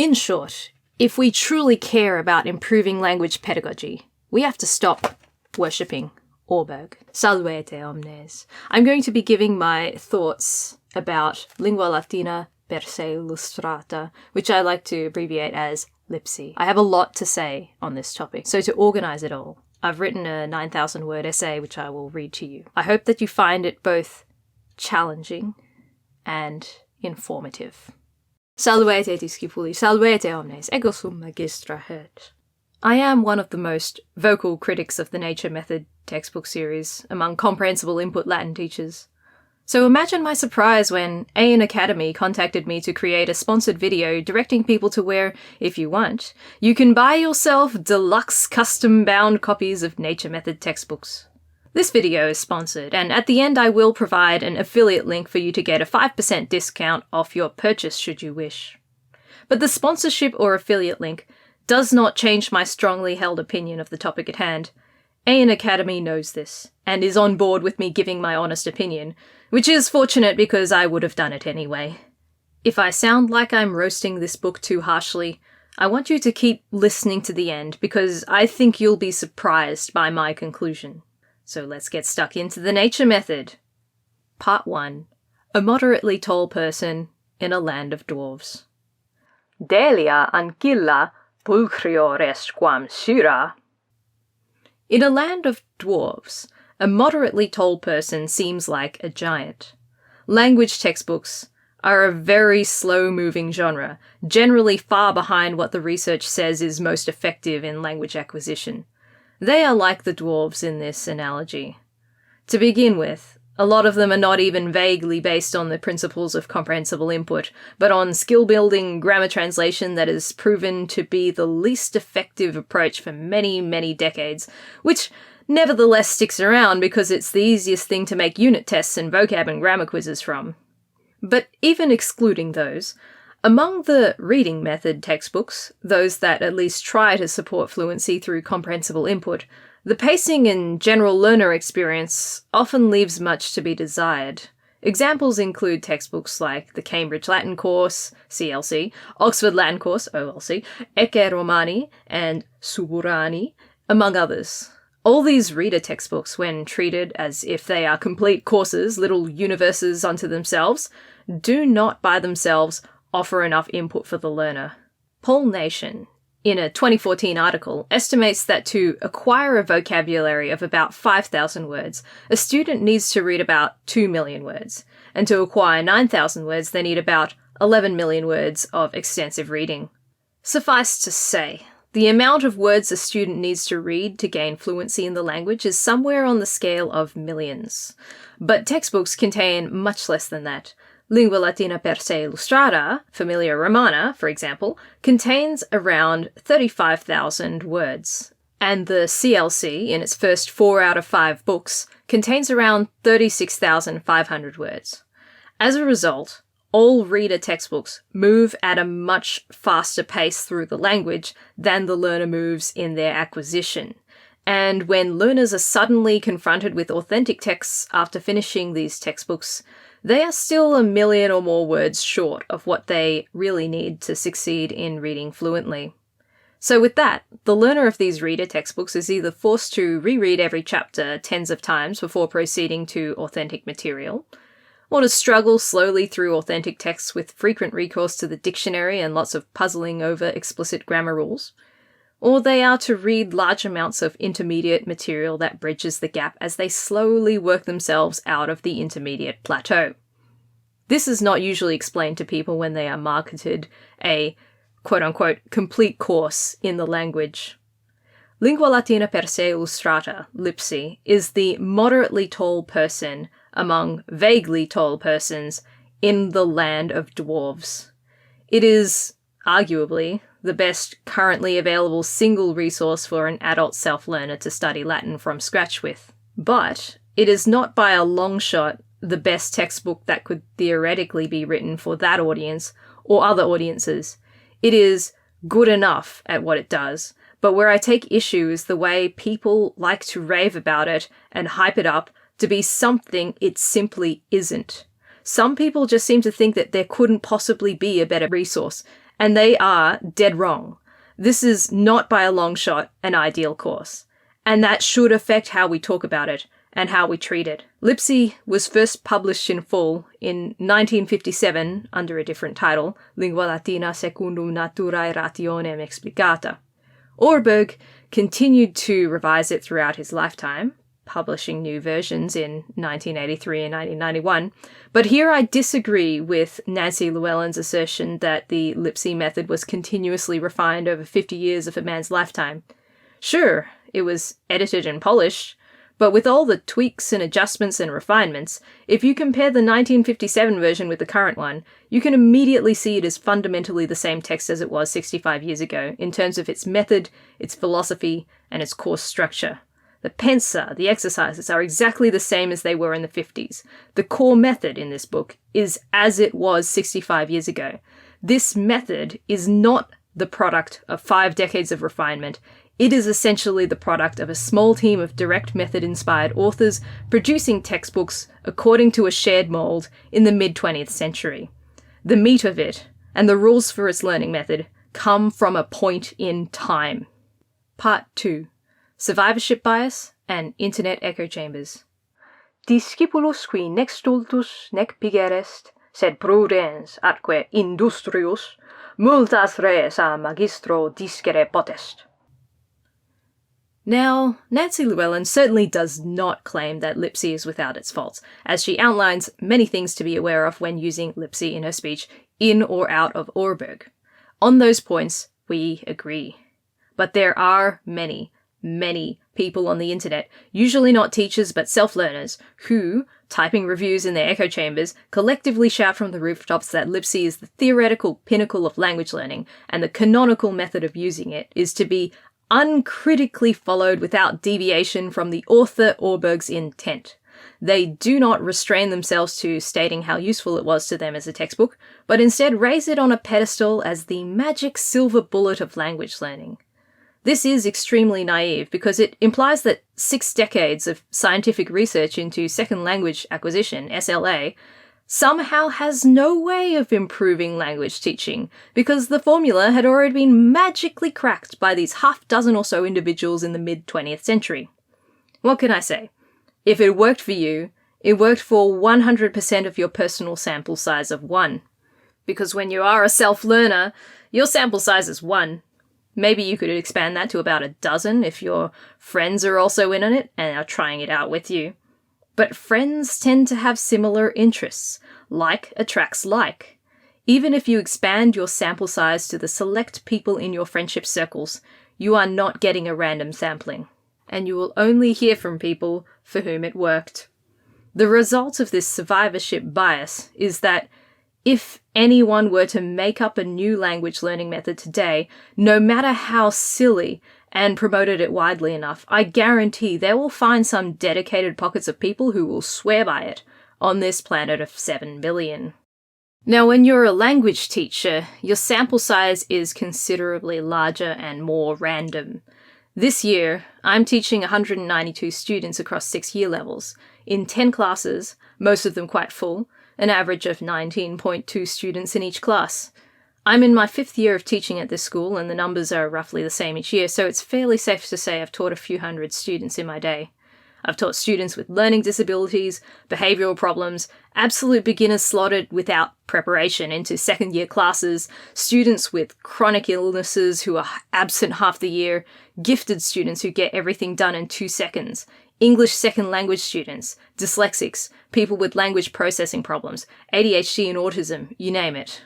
In short, if we truly care about improving language pedagogy, we have to stop worshipping Ørberg. Salvete omnes. I'm going to be giving my thoughts about Lingua Latina per se Illustrata, which I like to abbreviate as LLPSI. I have a lot to say on this topic, so to organise it all, I've written a 9,000-word essay which I will read to you. I hope that you find it both challenging and informative. Salvete discipuli, salvete omnes, ego sum magistra het. I am one of the most vocal critics of the Nature Method textbook series among Comprehensible Input Latin teachers. So imagine my surprise when A& Academy contacted me to create a sponsored video directing people to where, if you want, you can buy yourself deluxe custom-bound copies of Nature Method textbooks. This video is sponsored, and at the end I will provide an affiliate link for you to get a 5% discount off your purchase should you wish. But the sponsorship or affiliate link does not change my strongly held opinion of the topic at hand. A& Academy knows this, and is on board with me giving my honest opinion, which is fortunate because I would have done it anyway. If I sound like I'm roasting this book too harshly, I want you to keep listening to the end because I think you'll be surprised by my conclusion. So let's get stuck into the Nature Method. Part 1. A moderately tall person in a land of dwarves. Delia ancilla pulchrior est quam syra. In a land of dwarves, a moderately tall person seems like a giant. Language textbooks are a very slow-moving genre, generally far behind what the research says is most effective in language acquisition. They are like the dwarves in this analogy. To begin with, a lot of them are not even vaguely based on the principles of comprehensible input, but on skill-building grammar translation that has proven to be the least effective approach for many, many decades, which nevertheless sticks around because it's the easiest thing to make unit tests and vocab and grammar quizzes from. But even excluding those, among the reading method textbooks, those that at least try to support fluency through comprehensible input, the pacing and general learner experience often leaves much to be desired. Examples include textbooks like the Cambridge Latin Course, CLC, Oxford Latin Course, OLC, Ecce Romani, and Suburani, among others. All these reader textbooks, when treated as if they are complete courses, little universes unto themselves, do not by themselves offer enough input for the learner. Paul Nation, in a 2014 article, estimates that to acquire a vocabulary of about 5,000 words, a student needs to read about 2 million words, and to acquire 9,000 words, they need about 11 million words of extensive reading. Suffice to say, the amount of words a student needs to read to gain fluency in the language is somewhere on the scale of millions. But textbooks contain much less than that. Lingua Latina per se Illustrata, Familia Romana, for example, contains around 35,000 words, and the CLC, in its first 4 out of 5 books, contains around 36,500 words. As a result, all reader textbooks move at a much faster pace through the language than the learner moves in their acquisition. And when learners are suddenly confronted with authentic texts after finishing these textbooks, they are still 1 million or more words short of what they really need to succeed in reading fluently. So with that, the learner of these reader textbooks is either forced to reread every chapter tens of times before proceeding to authentic material, or to struggle slowly through authentic texts with frequent recourse to the dictionary and lots of puzzling over explicit grammar rules, or they are to read large amounts of intermediate material that bridges the gap as they slowly work themselves out of the intermediate plateau. This is not usually explained to people when they are marketed a quote-unquote complete course in the language. Lingua Latina per se Illustrata, LLPSI, is the moderately tall person among vaguely tall persons in the land of dwarves. It is, arguably, the best currently available single resource for an adult self-learner to study Latin from scratch with. But it is not by a long shot the best textbook that could theoretically be written for that audience or other audiences. It is good enough at what it does, but where I take issue is the way people like to rave about it and hype it up to be something it simply isn't. Some people just seem to think that there couldn't possibly be a better resource, and they are dead wrong. This is not by a long shot an ideal course, and that should affect how we talk about it and how we treat it. LLPSI was first published in full in 1957 under a different title, Lingua Latina secundum naturae rationem explicata. Ørberg continued to revise it throughout his lifetime, publishing new versions in 1983 and 1991. But here I disagree with Nancy Llewellyn's assertion that the LLPSI method was continuously refined over 50 years of a man's lifetime. Sure, it was edited and polished, but with all the tweaks and adjustments and refinements, if you compare the 1957 version with the current one, you can immediately see it is fundamentally the same text as it was 65 years ago in terms of its method, its philosophy, and its course structure. The pensa, the exercises, are exactly the same as they were in the 50s. The core method in this book is as it was 65 years ago. This method is not the product of 5 decades of refinement. It is essentially the product of a small team of direct method-inspired authors producing textbooks according to a shared mold in the mid-20th century. The meat of it, and the rules for its learning method, come from a point in time. Part 2. Survivorship bias and internet echo chambers. Discipulus qui nec stultus nec pigerest, sed prudens atque industrius, multas res a magistro discere potest. Now, Nancy Llewellyn certainly does not claim that LLPSI is without its faults, as she outlines many things to be aware of when using LLPSI in her speech, in or out of Ørberg. On those points, we agree. But there are many people on the internet, usually not teachers but self-learners, who, typing reviews in their echo chambers, collectively shout from the rooftops that LLPSI is the theoretical pinnacle of language learning, and the canonical method of using it is to be uncritically followed without deviation from the author Ørberg's intent. They do not restrain themselves to stating how useful it was to them as a textbook, but instead raise it on a pedestal as the magic silver bullet of language learning. This is extremely naive because it implies that 6 decades of scientific research into second language acquisition, SLA, somehow has no way of improving language teaching because the formula had already been magically cracked by these half-dozen or so individuals in the mid-20th century. What can I say? If it worked for you, it worked for 100% of your personal sample size of 1. Because when you are a self-learner, your sample size is 1. Maybe you could expand that to about 12 if your friends are also in on it and are trying it out with you. But friends tend to have similar interests. Like attracts like. Even if you expand your sample size to the select people in your friendship circles, you are not getting a random sampling. And you will only hear from people for whom it worked. The result of this survivorship bias is that if anyone were to make up a new language learning method today, no matter how silly, and promoted it widely enough, I guarantee they will find some dedicated pockets of people who will swear by it on this planet of 7 billion. Now, when you're a language teacher, your sample size is considerably larger and more random. This year, I'm teaching 192 students across 6 year levels, in 10 classes, most of them quite full, an average of 19.2 students in each class. I'm in my 5th year of teaching at this school, and the numbers are roughly the same each year, so it's fairly safe to say I've taught a few hundred students in my day. I've taught students with learning disabilities, behavioural problems, absolute beginners slotted without preparation into 2nd year classes, students with chronic illnesses who are absent half the year, gifted students who get everything done in 2 seconds, English second language students, dyslexics, people with language processing problems, ADHD and autism, you name it.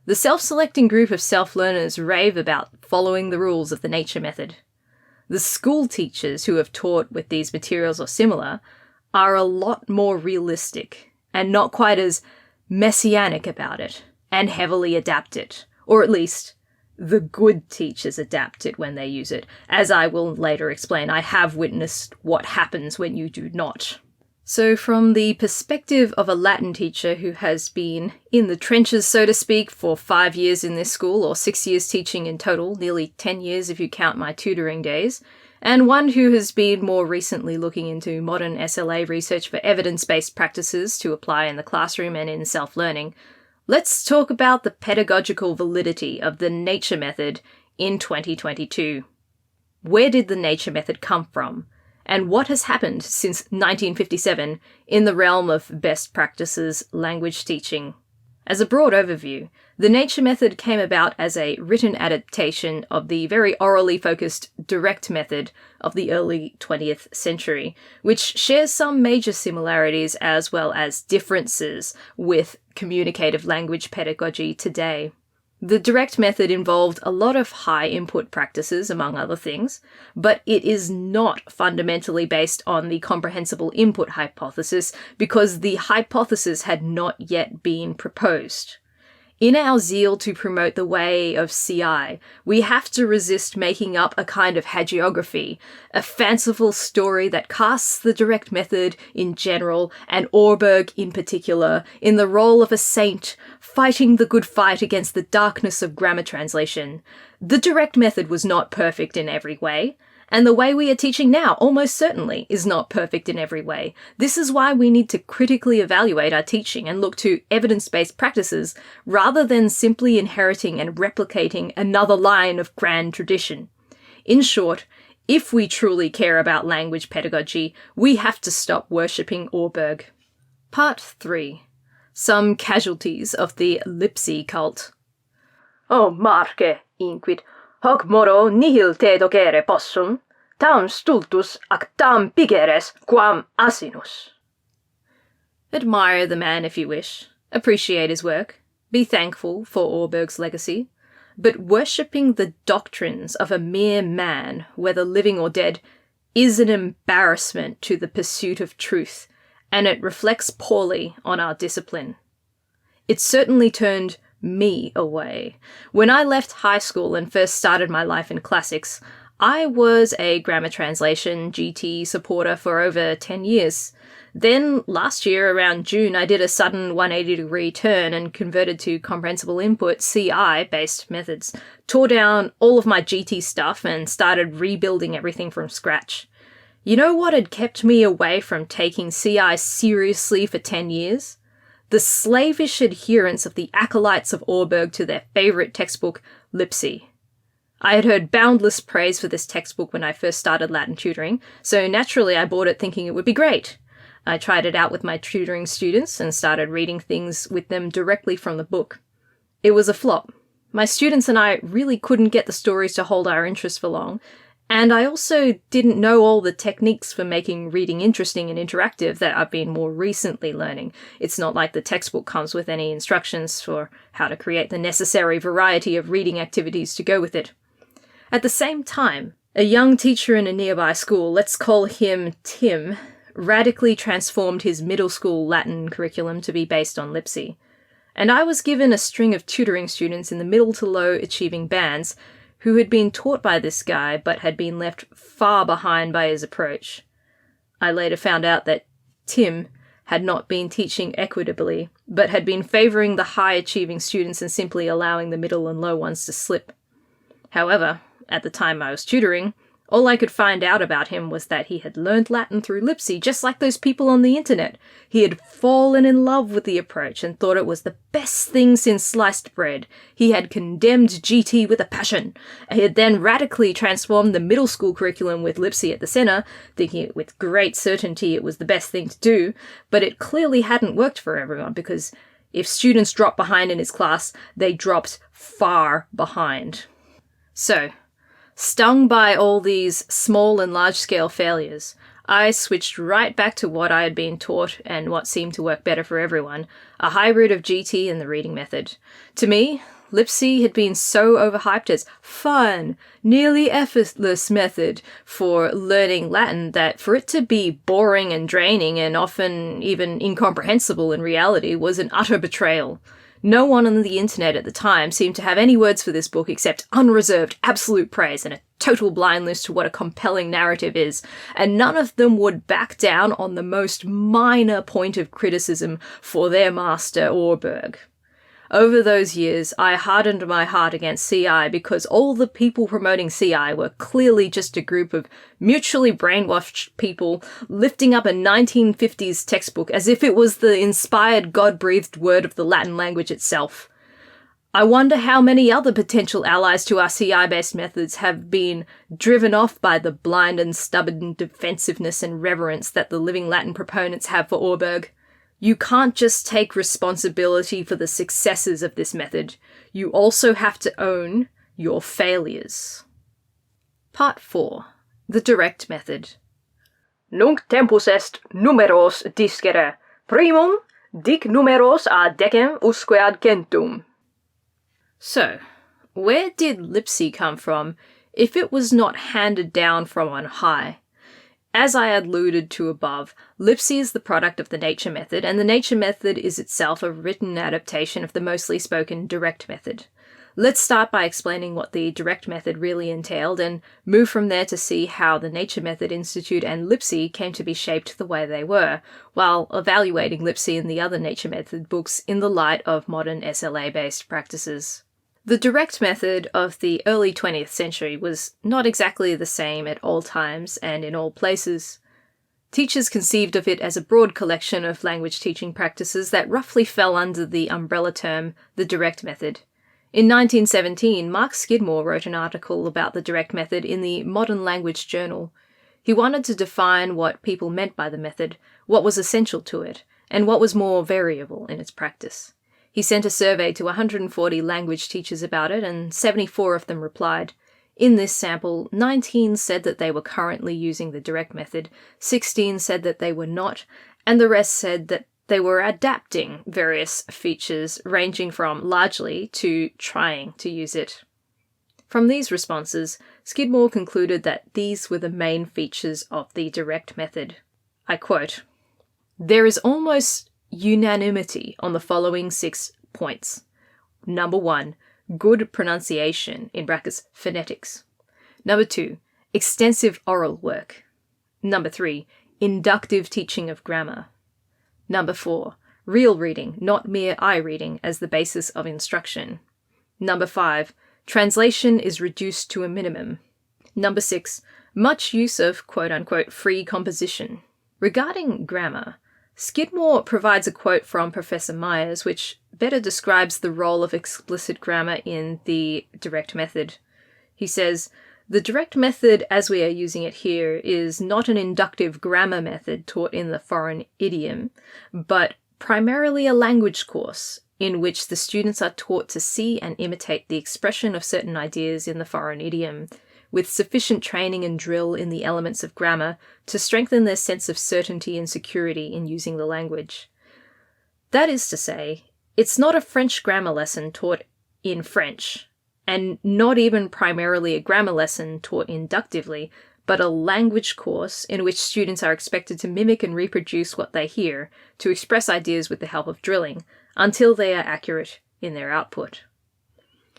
The self-selecting group of self-learners rave about following the rules of the nature method. The school teachers who have taught with these materials or similar are a lot more realistic and not quite as messianic about it and heavily adapt it, or at least the good teachers adapt it when they use it. As I will later explain, I have witnessed what happens when you do not. So from the perspective of a Latin teacher who has been in the trenches, so to speak, for 5 years in this school, or 6 years teaching in total, nearly 10 years if you count my tutoring days, and one who has been more recently looking into modern SLA research for evidence-based practices to apply in the classroom and in self-learning, Let's talk about the pedagogical validity of the nature method in 2022. Where did the nature method come from? And what has happened since 1957 in the realm of best practices language teaching? As a broad overview, the nature method came about as a written adaptation of the very orally focused direct method of the early 20th century, which shares some major similarities as well as differences with communicative language pedagogy today. The direct method involved a lot of high input practices, among other things, but it is not fundamentally based on the comprehensible input hypothesis because the hypothesis had not yet been proposed. In our zeal to promote the way of CI, we have to resist making up a kind of hagiography, a fanciful story that casts the direct method in general, and Ørberg in particular, in the role of a saint, fighting the good fight against the darkness of grammar translation. The direct method was not perfect in every way, and the way we are teaching now almost certainly is not perfect in every way. This is why we need to critically evaluate our teaching and look to evidence-based practices rather than simply inheriting and replicating another line of grand tradition. In short, if we truly care about language pedagogy, we have to stop worshipping Ørberg. Part 3. Some casualties of the LLPSI cult. O Marke, inquit, hoc moro nihil te docere possum, tam stultus ac tam pigeres quam asinus. Admire the man if you wish, appreciate his work, be thankful for Ørberg's legacy, but worshipping the doctrines of a mere man, whether living or dead, is an embarrassment to the pursuit of truth, and it reflects poorly on our discipline. It certainly turned me away. When I left high school and first started my life in classics, I was a grammar translation GT supporter for over 10 years. Then last year, around June, I did a sudden 180-degree turn and converted to Comprehensible Input CI-based methods, tore down all of my GT stuff and started rebuilding everything from scratch. You know what had kept me away from taking CI seriously for 10 years? The slavish adherence of the acolytes of Ørberg to their favourite textbook, LLPSI. I had heard boundless praise for this textbook when I first started Latin tutoring, so naturally I bought it thinking it would be great. I tried it out with my tutoring students and started reading things with them directly from the book. It was a flop. My students and I really couldn't get the stories to hold our interest for long, and I also didn't know all the techniques for making reading interesting and interactive that I've been more recently learning. It's not like the textbook comes with any instructions for how to create the necessary variety of reading activities to go with it. At the same time, a young teacher in a nearby school, let's call him Tim, radically transformed his middle school Latin curriculum to be based on LLPSI. And I was given a string of tutoring students in the middle to low achieving bands who had been taught by this guy but had been left far behind by his approach. I later found out that Tim had not been teaching equitably, but had been favouring the high-achieving students and simply allowing the middle and low ones to slip. However, at the time I was tutoring, all I could find out about him was that he had learned Latin through LLPSI, just like those people on the internet. He had fallen in love with the approach and thought it was the best thing since sliced bread. He had condemned GT with a passion. He had then radically transformed the middle school curriculum with LLPSI at the centre, thinking with great certainty it was the best thing to do, but it clearly hadn't worked for everyone because if students dropped behind in his class, they dropped far behind. So, stung by all these small and large-scale failures, I switched right back to what I had been taught and what seemed to work better for everyone, a hybrid of GT and the reading method. To me, LLPSI had been so overhyped as fun, nearly effortless method for learning Latin that for it to be boring and draining and often even incomprehensible in reality was an utter betrayal. No one on the internet at the time seemed to have any words for this book except unreserved, absolute praise and a total blindness to what a compelling narrative is, and none of them would back down on the most minor point of criticism for their master Ørberg. Over those years, I hardened my heart against CI because all the people promoting CI were clearly just a group of mutually brainwashed people lifting up a 1950s textbook as if it was the inspired God-breathed word of the Latin language itself. I wonder how many other potential allies to our CI-based methods have been driven off by the blind and stubborn defensiveness and reverence that the living Latin proponents have for Ørberg. You can't just take responsibility for the successes of this method. You also have to own your failures. Part 4. The direct method. Nunc tempus est numeros discere. Primum, dic numeros ad decem usque ad centum. So, where did LLPSI come from if it was not handed down from on high? As I alluded to above, LLPSI is the product of the nature method, and the nature method is itself a written adaptation of the mostly spoken direct method. Let's start by explaining what the direct method really entailed and move from there to see how the Nature Method Institute and LLPSI came to be shaped the way they were, while evaluating LLPSI and the other nature method books in the light of modern SLA-based practices. The direct method of the early 20th century was not exactly the same at all times and in all places. Teachers conceived of it as a broad collection of language teaching practices that roughly fell under the umbrella term the direct method. In 1917, Mark Skidmore wrote an article about the direct method in the Modern Language Journal. He wanted to define what people meant by the method, what was essential to it, and what was more variable in its practice. He sent a survey to 140 language teachers about it, and 74 of them replied. In this sample, 19 said that they were currently using the direct method, 16 said that they were not, and the rest said that they were adapting various features, ranging from largely to trying to use it. From these responses, Skidmore concluded that these were the main features of the direct method. I quote, "There is almost unanimity on the following 6 points. Number 1, good pronunciation, in brackets, phonetics. Number 2, extensive oral work. Number 3, inductive teaching of grammar. Number 4, real reading, not mere eye reading, as the basis of instruction. Number 5, translation is reduced to a minimum. Number 6, much use of quote-unquote free composition." Regarding grammar, Skidmore provides a quote from Professor Myers, which better describes the role of explicit grammar in the direct method. He says, "The direct method, as we are using it here, is not an inductive grammar method taught in the foreign idiom, but primarily a language course in which the students are taught to see and imitate the expression of certain ideas in the foreign idiom, with sufficient training and drill in the elements of grammar to strengthen their sense of certainty and security in using the language." That is to say, it's not a French grammar lesson taught in French, and not even primarily a grammar lesson taught inductively, but a language course in which students are expected to mimic and reproduce what they hear, to express ideas with the help of drilling, until they are accurate in their output.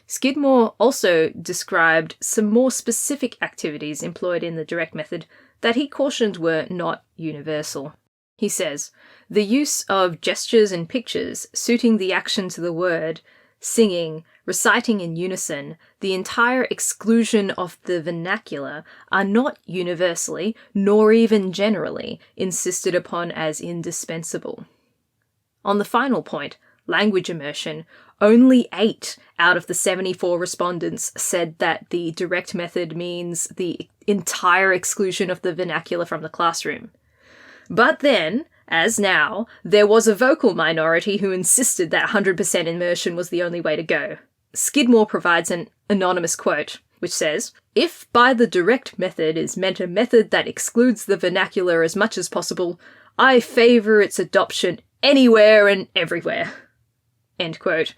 Skidmore also described some more specific activities employed in the direct method that he cautioned were not universal. He says, "The use of gestures and pictures suiting the action to the word, singing, reciting in unison, the entire exclusion of the vernacular are not universally, nor even generally, insisted upon as indispensable." On the final point, language immersion, only 8 out of the 74 respondents said that the direct method means the entire exclusion of the vernacular from the classroom. But then, as now, there was a vocal minority who insisted that 100% immersion was the only way to go. Skidmore provides an anonymous quote, which says, "If by the direct method is meant a method that excludes the vernacular as much as possible, I favour its adoption anywhere and everywhere." End quote.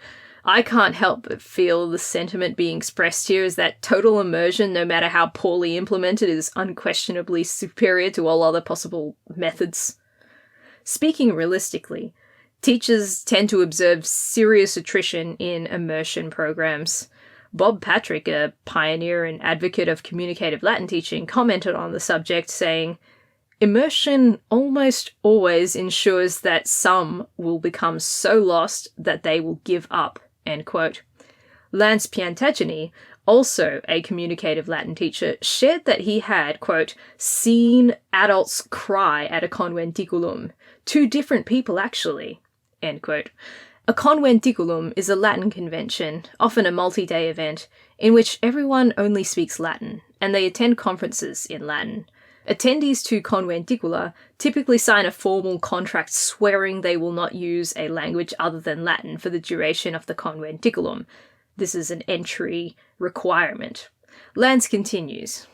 I can't help but feel the sentiment being expressed here is that total immersion, no matter how poorly implemented, is unquestionably superior to all other possible methods. Speaking realistically, teachers tend to observe serious attrition in immersion programs. Bob Patrick, a pioneer and advocate of communicative Latin teaching, commented on the subject, saying, "Immersion almost always ensures that some will become so lost that they will give up end quote. Lance Piantagini, also a communicative Latin teacher, shared that he had, quote, seen adults cry at a conventiculum. 2 different people, actually, end quote. A conventiculum is a Latin convention, often a multi-day event, in which everyone only speaks Latin, and they attend conferences in Latin. Attendees to conventicula typically sign a formal contract swearing they will not use a language other than Latin for the duration of the conventiculum. This is an entry requirement. Lance continues,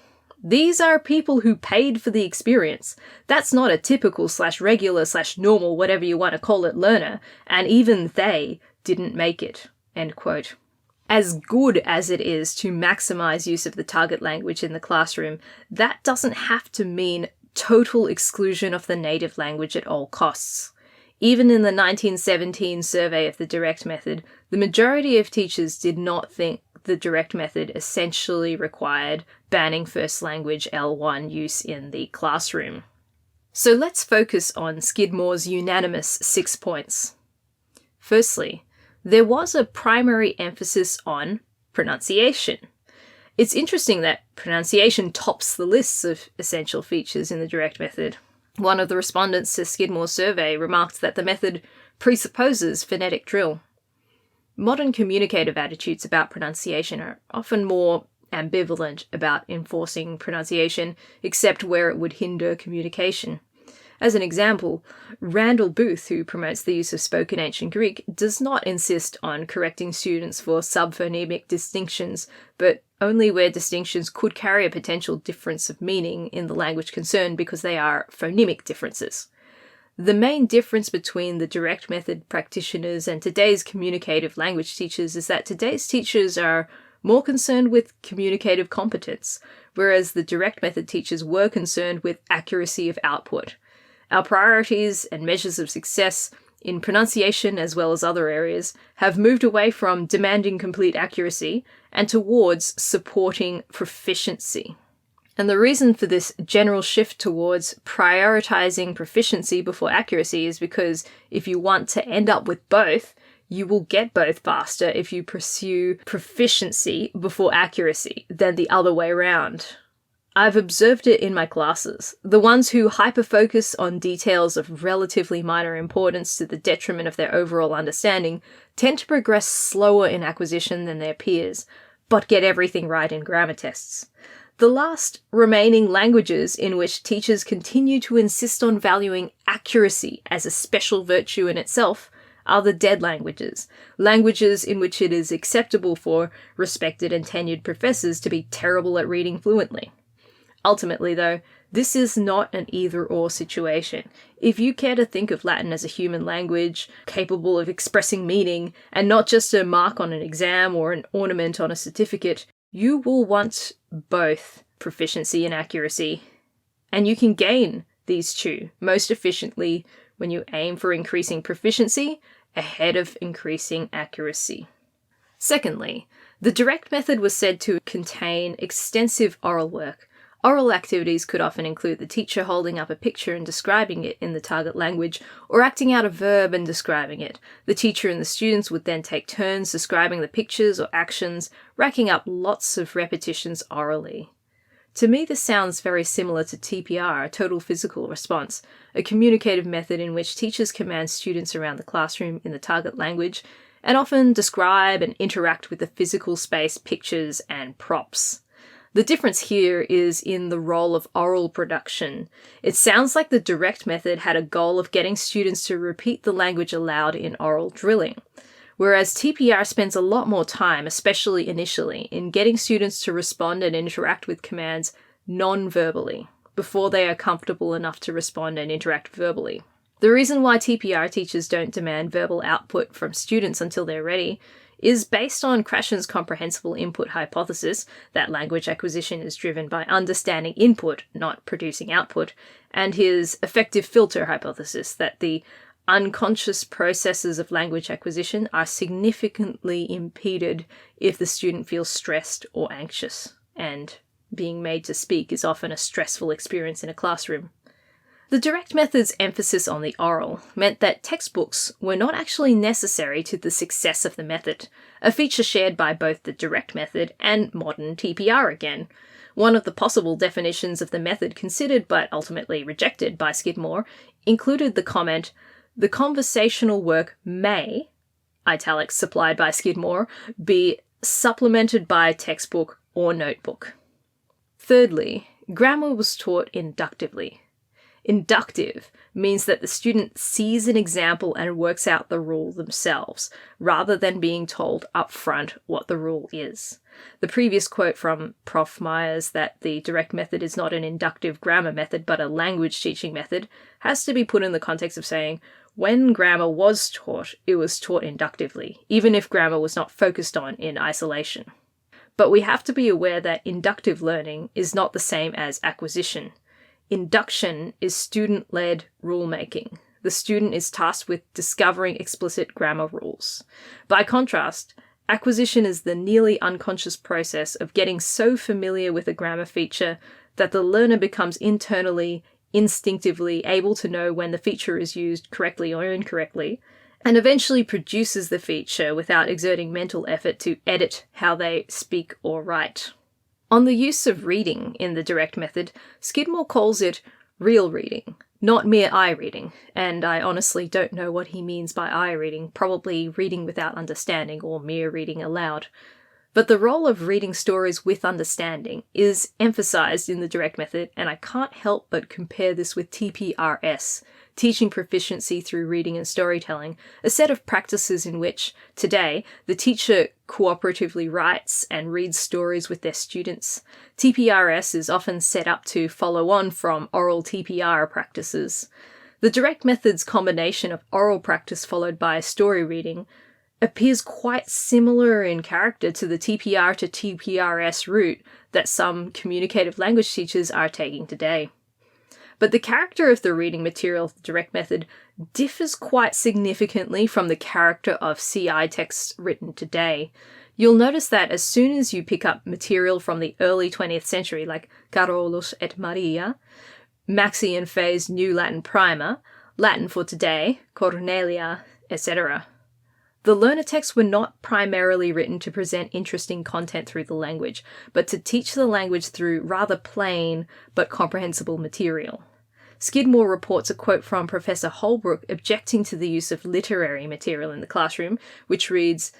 these are people who paid for the experience. That's not a typical / regular / normal, whatever you want to call it, learner, and even they didn't make it, end quote. As good as it is to maximize use of the target language in the classroom, that doesn't have to mean total exclusion of the native language at all costs. Even in the 1917 survey of the direct method, the majority of teachers did not think the direct method essentially required banning first language L1 use in the classroom. So let's focus on Skidmore's unanimous 6 points. Firstly, there was a primary emphasis on pronunciation. It's interesting that pronunciation tops the lists of essential features in the direct method. One of the respondents to Skidmore's survey remarked that the method presupposes phonetic drill. Modern communicative attitudes about pronunciation are often more ambivalent about enforcing pronunciation, except where it would hinder communication. As an example, Randall Booth, who promotes the use of spoken ancient Greek, does not insist on correcting students for subphonemic distinctions, but only where distinctions could carry a potential difference of meaning in the language concerned because they are phonemic differences. The main difference between the direct method practitioners and today's communicative language teachers is that today's teachers are more concerned with communicative competence, whereas the direct method teachers were concerned with accuracy of output. Our priorities and measures of success in pronunciation as well as other areas have moved away from demanding complete accuracy and towards supporting proficiency. And the reason for this general shift towards prioritizing proficiency before accuracy is because if you want to end up with both, you will get both faster if you pursue proficiency before accuracy than the other way around. I've observed it in my classes. The ones who hyper-focus on details of relatively minor importance to the detriment of their overall understanding tend to progress slower in acquisition than their peers, but get everything right in grammar tests. The last remaining languages in which teachers continue to insist on valuing accuracy as a special virtue in itself are the dead languages, languages in which it is acceptable for respected and tenured professors to be terrible at reading fluently. Ultimately, though, this is not an either-or situation. If you care to think of Latin as a human language, capable of expressing meaning, and not just a mark on an exam or an ornament on a certificate, you will want both proficiency and accuracy. And you can gain these two most efficiently when you aim for increasing proficiency ahead of increasing accuracy. Secondly, the direct method was said to contain extensive oral work. Oral activities could often include the teacher holding up a picture and describing it in the target language, or acting out a verb and describing it. The teacher and the students would then take turns describing the pictures or actions, racking up lots of repetitions orally. To me, this sounds very similar to TPR, total physical response, a communicative method in which teachers command students around the classroom in the target language, and often describe and interact with the physical space, pictures, and props. The difference here is in the role of oral production. It sounds like the direct method had a goal of getting students to repeat the language aloud in oral drilling, whereas TPR spends a lot more time, especially initially, in getting students to respond and interact with commands non-verbally, before they are comfortable enough to respond and interact verbally. The reason why TPR teachers don't demand verbal output from students until they're ready is based on Krashen's comprehensible input hypothesis that language acquisition is driven by understanding input, not producing output, and his effective filter hypothesis that the unconscious processes of language acquisition are significantly impeded if the student feels stressed or anxious, and being made to speak is often a stressful experience in a classroom. The direct method's emphasis on the oral meant that textbooks were not actually necessary to the success of the method, a feature shared by both the direct method and modern TPR again. One of the possible definitions of the method considered but ultimately rejected by Skidmore included the comment, "The conversational work may," italics supplied by Skidmore, "be supplemented by textbook or notebook." Thirdly, grammar was taught inductively. Inductive means that the student sees an example and works out the rule themselves, rather than being told up front what the rule is. The previous quote from Prof. Myers that the direct method is not an inductive grammar method but a language teaching method has to be put in the context of saying, when grammar was taught, it was taught inductively, even if grammar was not focused on in isolation. But we have to be aware that inductive learning is not the same as acquisition. Induction is student-led rule-making. The student is tasked with discovering explicit grammar rules. By contrast, acquisition is the nearly unconscious process of getting so familiar with a grammar feature that the learner becomes internally, instinctively able to know when the feature is used correctly or incorrectly, and eventually produces the feature without exerting mental effort to edit how they speak or write. On the use of reading in the direct method, Skidmore calls it real reading, not mere eye reading, and I honestly don't know what he means by eye reading, probably reading without understanding or mere reading aloud. But the role of reading stories with understanding is emphasized in the direct method, and I can't help but compare this with TPRS, Teaching Proficiency Through Reading and Storytelling, a set of practices in which, today, the teacher cooperatively writes and reads stories with their students. TPRS is often set up to follow on from oral TPR practices. The direct method's combination of oral practice followed by story reading appears quite similar in character to the TPR to TPRS route that some communicative language teachers are taking today. But the character of the reading material of the direct method differs quite significantly from the character of CI texts written today. You'll notice that as soon as you pick up material from the early 20th century, like Carolus et Maria, Maxi and Fay's New Latin Primer, Latin for Today, Cornelia, etc., the learner texts were not primarily written to present interesting content through the language, but to teach the language through rather plain but comprehensible material. Skidmore reports a quote from Professor Holbrook objecting to the use of literary material in the classroom, which reads,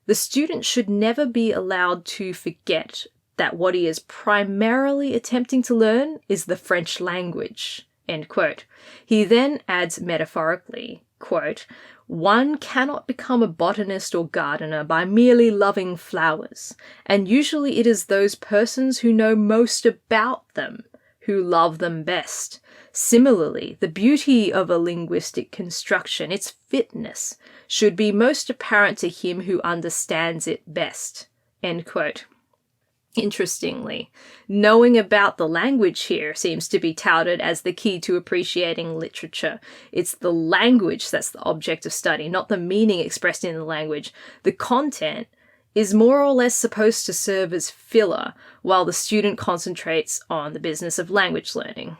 "The student should never be allowed to forget that what he is primarily attempting to learn is the French language." End quote. He then adds metaphorically, quote, "One cannot become a botanist or gardener by merely loving flowers, and usually it is those persons who know most about them who love them best. Similarly, the beauty of a linguistic construction, its fitness, should be most apparent to him who understands it best." End quote. Interestingly, knowing about the language here seems to be touted as the key to appreciating literature. It's the language that's the object of study, not the meaning expressed in the language. The content is more or less supposed to serve as filler, while the student concentrates on the business of language learning.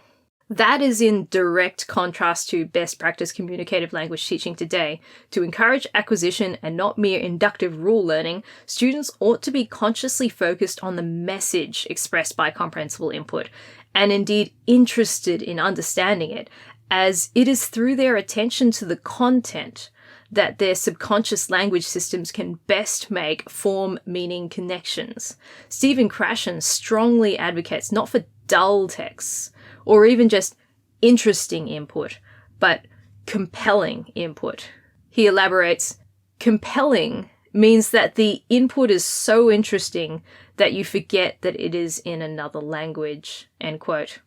That is in direct contrast to best practice communicative language teaching today. To encourage acquisition and not mere inductive rule learning, students ought to be consciously focused on the message expressed by comprehensible input, and indeed interested in understanding it, as it is through their attention to the content that their subconscious language systems can best make form-meaning connections. Stephen Krashen strongly advocates not for dull texts, or even just interesting input, but compelling input. He elaborates, "Compelling means that the input is so interesting that you forget that it is in another language." End quote.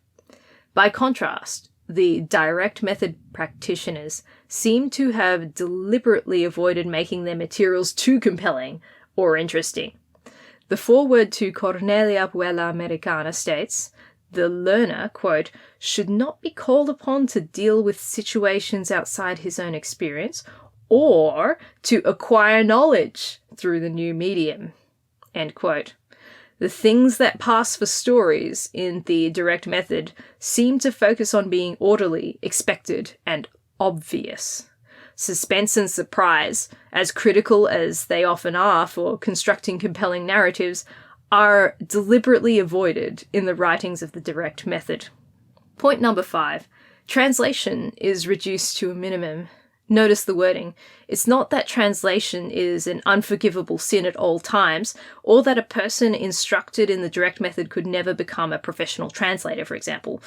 By contrast, the direct method practitioners seem to have deliberately avoided making their materials too compelling or interesting. The foreword to Cornelia Puella Americana states, "The learner, quote, should not be called upon to deal with situations outside his own experience or to acquire knowledge through the new medium." End quote. The things that pass for stories in the direct method seem to focus on being orderly, expected, and obvious. Suspense and surprise, as critical as they often are for constructing compelling narratives, are deliberately avoided in the writings of the direct method. Point number 5. Translation is reduced to a minimum. Notice the wording. It's not that translation is an unforgivable sin at all times, or that a person instructed in the direct method could never become a professional translator, for example.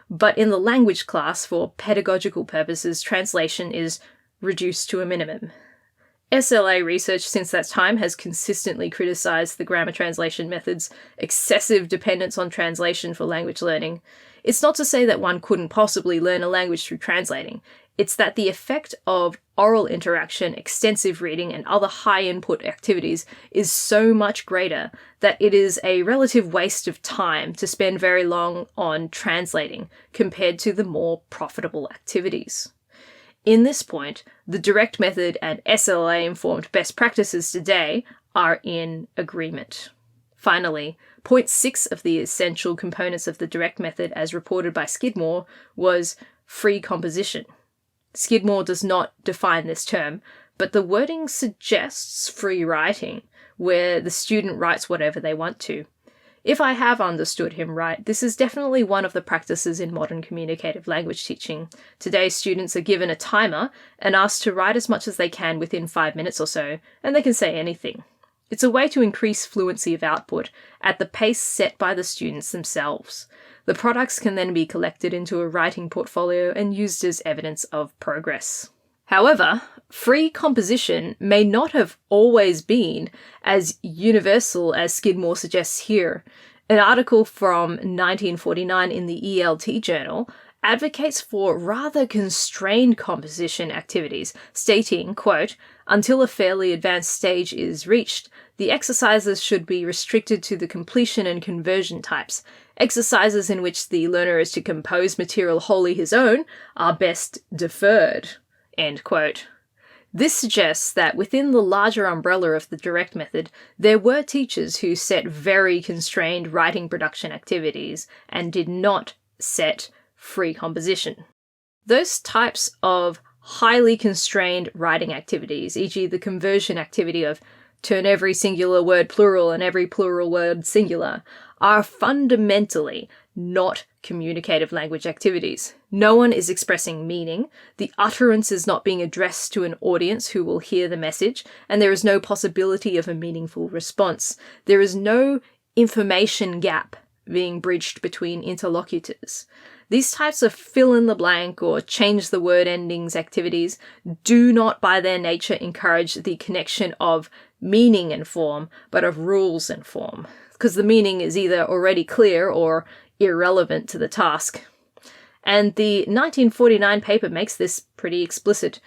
But in the language class, for pedagogical purposes, translation is reduced to a minimum. SLA research since that time has consistently criticized the grammar translation method's excessive dependence on translation for language learning. It's not to say that one couldn't possibly learn a language through translating. It's that the effect of oral interaction, extensive reading, and other high-input activities is so much greater that it is a relative waste of time to spend very long on translating compared to the more profitable activities. In this point, the direct method and SLA-informed best practices today are in agreement. Finally, point 6 of the essential components of the direct method as reported by Skidmore was free composition. Skidmore does not define this term, but the wording suggests free writing, where the student writes whatever they want to. If I have understood him right, this is definitely one of the practices in modern communicative language teaching. Today, students are given a timer and asked to write as much as they can within 5 minutes or so, and they can say anything. It's a way to increase fluency of output at the pace set by the students themselves. The products can then be collected into a writing portfolio and used as evidence of progress. However, free composition may not have always been as universal as Skidmore suggests here. An article from 1949 in the ELT journal advocates for rather constrained composition activities, stating, quote, "Until a fairly advanced stage is reached, the exercises should be restricted to the completion and conversion types. Exercises in which the learner is to compose material wholly his own are best deferred." End quote. This suggests that within the larger umbrella of the direct method, there were teachers who set very constrained writing production activities and did not set free composition. Those types of highly constrained writing activities, e.g. the conversion activity of turn every singular word plural and every plural word singular, are fundamentally not communicative language activities. No one is expressing meaning, the utterance is not being addressed to an audience who will hear the message, and there is no possibility of a meaningful response. There is no information gap being bridged between interlocutors. These types of fill-in-the-blank or change-the-word endings activities do not by their nature encourage the connection of meaning and form, but of rules and form, because the meaning is either already clear or irrelevant to the task. And the 1949 paper makes this pretty explicit.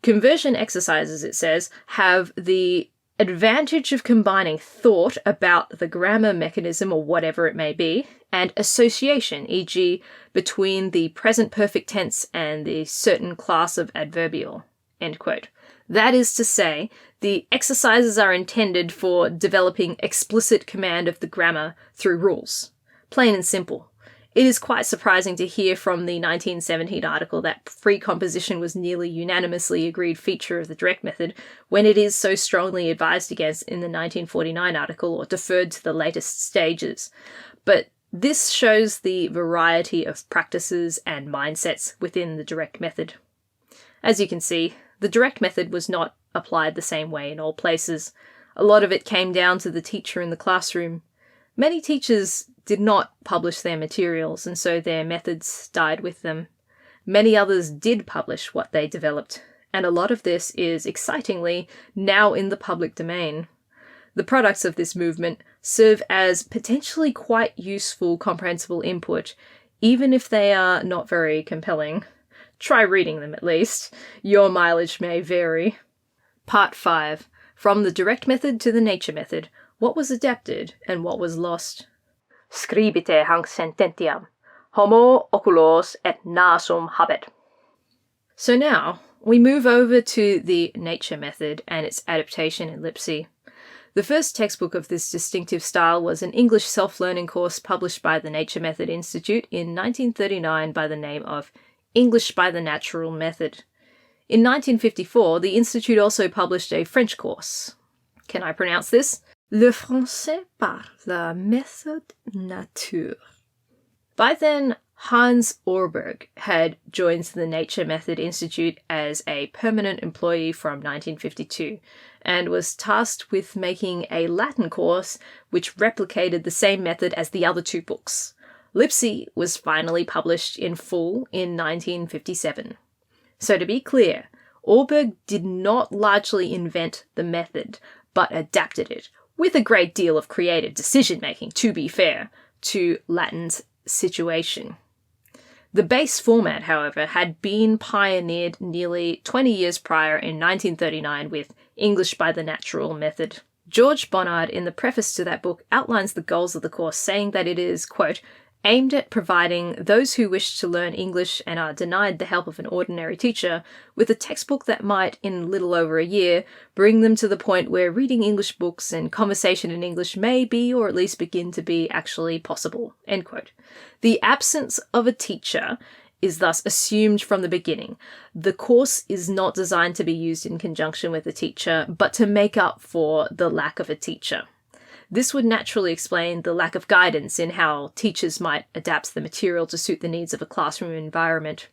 Conversion exercises, it says, have the advantage of combining thought about the grammar mechanism or whatever it may be, and association, e.g. between the present perfect tense and the certain class of adverbial. End quote. That is to say, the exercises are intended for developing explicit command of the grammar through rules. Plain and simple. It is quite surprising to hear from the 1917 article that free composition was nearly unanimously agreed feature of the direct method, when it is so strongly advised against in the 1949 article or deferred to the latest stages. But this shows the variety of practices and mindsets within the direct method. As you can see, the direct method was not applied the same way in all places. A lot of it came down to the teacher in the classroom. Many teachers did not publish their materials, and so their methods died with them. Many others did publish what they developed, and a lot of this is, excitingly, now in the public domain. The products of this movement serve as potentially quite useful comprehensible input, even if they are not very compelling. Try reading them at least. Your mileage may vary. Part 5. From the direct method to the nature method. What was adapted and what was lost? Scribite hanc sententiam. Homo oculos et nasum habet. So now, we move over to the nature method and its adaptation in LLPSI. The first textbook of this distinctive style was an English self-learning course published by the Nature Method Institute in 1939 by the name of English by the Natural Method. In 1954, the Institute also published a French course. Can I pronounce this? Le français par la méthode nature. By then, Hans Ørberg had joined the Nature Method Institute as a permanent employee from 1952 and was tasked with making a Latin course which replicated the same method as the other two books. LLPSI was finally published in full in 1957. So to be clear, Ørberg did not largely invent the method, but adapted it, with a great deal of creative decision-making, to be fair, to Latin's situation. The base format, however, had been pioneered nearly 20 years prior in 1939 with English by the Natural Method. George Bonnard, in the preface to that book, outlines the goals of the course, saying that it is, quote, aimed at providing those who wish to learn English and are denied the help of an ordinary teacher with a textbook that might, in little over a year, bring them to the point where reading English books and conversation in English may be, or at least begin to be, actually possible, end quote. The absence of a teacher is thus assumed from the beginning. The course is not designed to be used in conjunction with a teacher, but to make up for the lack of a teacher. This would naturally explain the lack of guidance in how teachers might adapt the material to suit the needs of a classroom environment.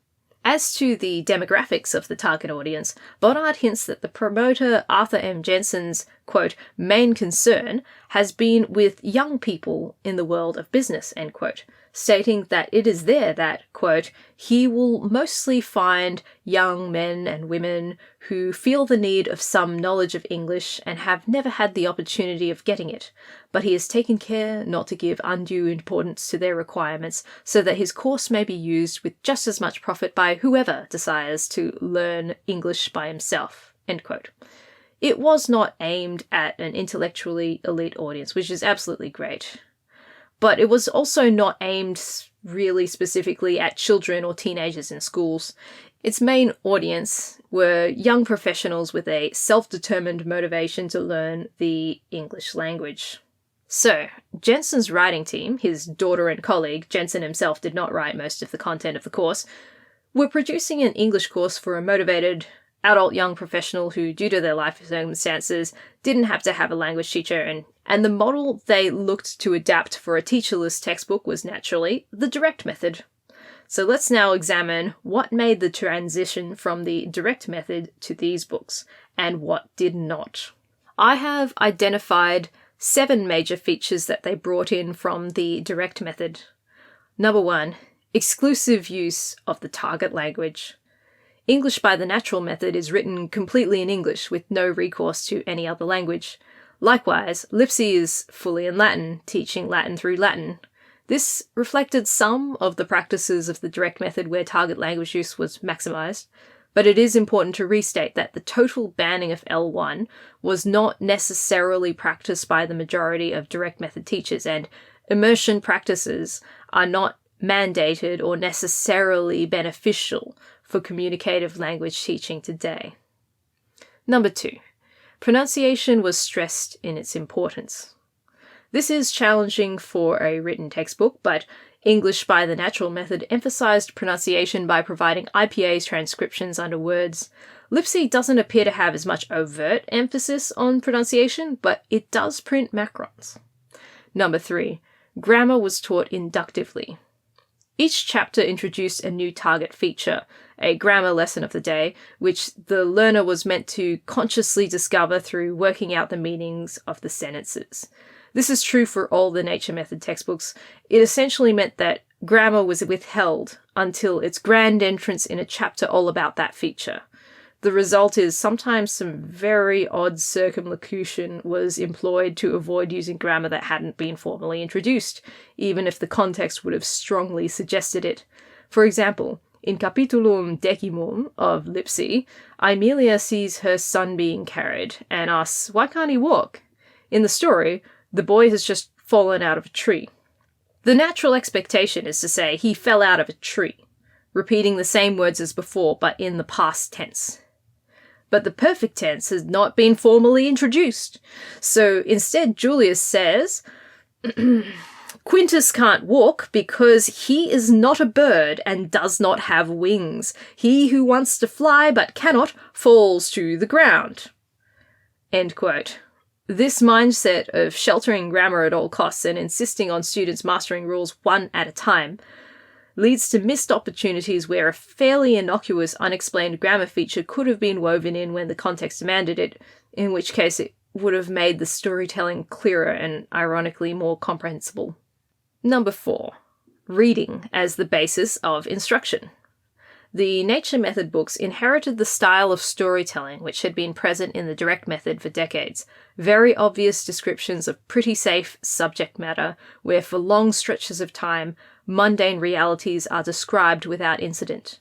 As to the demographics of the target audience, Bonnard hints that the promoter Arthur M. Jensen's, quote, main concern has been with young people in the world of business, end quote, stating that it is there that, quote, he will mostly find young men and women who feel the need of some knowledge of English and have never had the opportunity of getting it, but he has taken care not to give undue importance to their requirements so that his course may be used with just as much profit by whoever desires to learn English by himself, end quote. It was not aimed at an intellectually elite audience, which is absolutely great. But it was also not aimed really specifically at children or teenagers in schools. Its main audience were young professionals with a self-determined motivation to learn the English language. So, Jensen's writing team, his daughter and colleague, Jensen himself did not write most of the content of the course, were producing an English course for a motivated adult young professional who, due to their life circumstances, didn't have to have a language teacher, and the model they looked to adapt for a teacherless textbook was naturally the direct method. So let's now examine what made the transition from the direct method to these books, and what did not. I have identified 7 major features that they brought in from the direct method. Number 1, exclusive use of the target language. English by the Natural Method is written completely in English with no recourse to any other language. Likewise, LLPSI is fully in Latin, teaching Latin through Latin. This reflected some of the practices of the direct method where target language use was maximized, but it is important to restate that the total banning of L1 was not necessarily practiced by the majority of direct method teachers, and immersion practices are not mandated or necessarily beneficial for communicative language teaching today. Number 2, pronunciation was stressed in its importance. This is challenging for a written textbook, but English by the Natural Method emphasized pronunciation by providing IPA transcriptions under words. LLPSI doesn't appear to have as much overt emphasis on pronunciation, but it does print macrons. Number 3, grammar was taught inductively. Each chapter introduced a new target feature, a grammar lesson of the day, which the learner was meant to consciously discover through working out the meanings of the sentences. This is true for all the Nature Method textbooks. It essentially meant that grammar was withheld until its grand entrance in a chapter all about that feature. The result is sometimes some very odd circumlocution was employed to avoid using grammar that hadn't been formally introduced, even if the context would have strongly suggested it. For example, in Capitulum Decimum of LLPSI, Aemilia sees her son being carried and asks, "Why can't he walk?" In the story, the boy has just fallen out of a tree. The natural expectation is to say he fell out of a tree, repeating the same words as before but in the past tense. but the perfect tense has not been formally introduced. So instead, Julius says, Quintus can't walk because he is not a bird and does not have wings. He who wants to fly but cannot falls to the ground. End quote. This mindset of sheltering grammar at all costs and insisting on students mastering rules one at a time leads to missed opportunities where a fairly innocuous, unexplained grammar feature could have been woven in when the context demanded it, in which case it would have made the storytelling clearer and, ironically, more comprehensible. Number 4. Reading as the basis of instruction. The nature method books inherited the style of storytelling which had been present in the direct method for decades. Very obvious descriptions of pretty safe subject matter, where for long stretches of time, mundane realities are described without incident.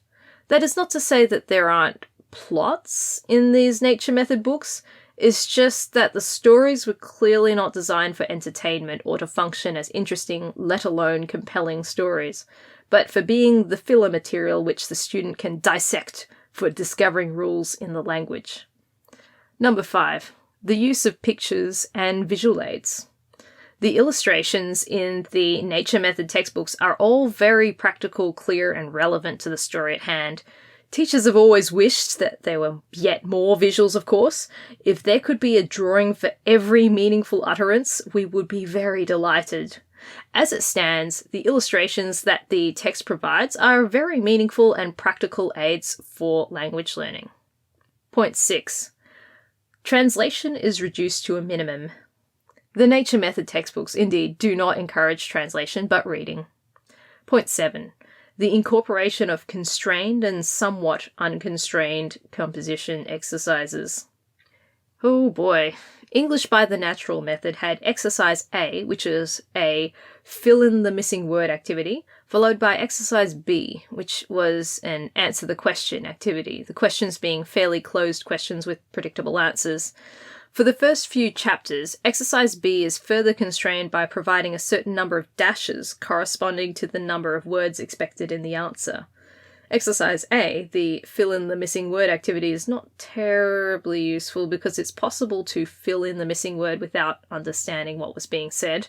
That is not to say that there aren't plots in these nature method books. It's just that the stories were clearly not designed for entertainment or to function as interesting, let alone compelling stories, but for being the filler material which the student can dissect for discovering rules in the language. Number 5. The use of pictures and visual aids. The illustrations in the nature method textbooks are all very practical, clear, and relevant to the story at hand. Teachers have always wished that there were yet more visuals, of course. If there could be a drawing for every meaningful utterance, we would be very delighted. As it stands, the illustrations that the text provides are very meaningful and practical aids for language learning. Point 6. Translation is reduced to a minimum. The nature method textbooks indeed do not encourage translation, but reading. Point 7. The incorporation of constrained and somewhat unconstrained composition exercises. Oh boy. English by the Natural method had exercise A, which is a fill in the missing word activity, followed by exercise B, which was an answer the question activity, the questions being fairly closed questions with predictable answers. For the first few chapters, exercise B is further constrained by providing a certain number of dashes corresponding to the number of words expected in the answer. Exercise A, the fill in the missing word activity, is not terribly useful because it's possible to fill in the missing word without understanding what was being said.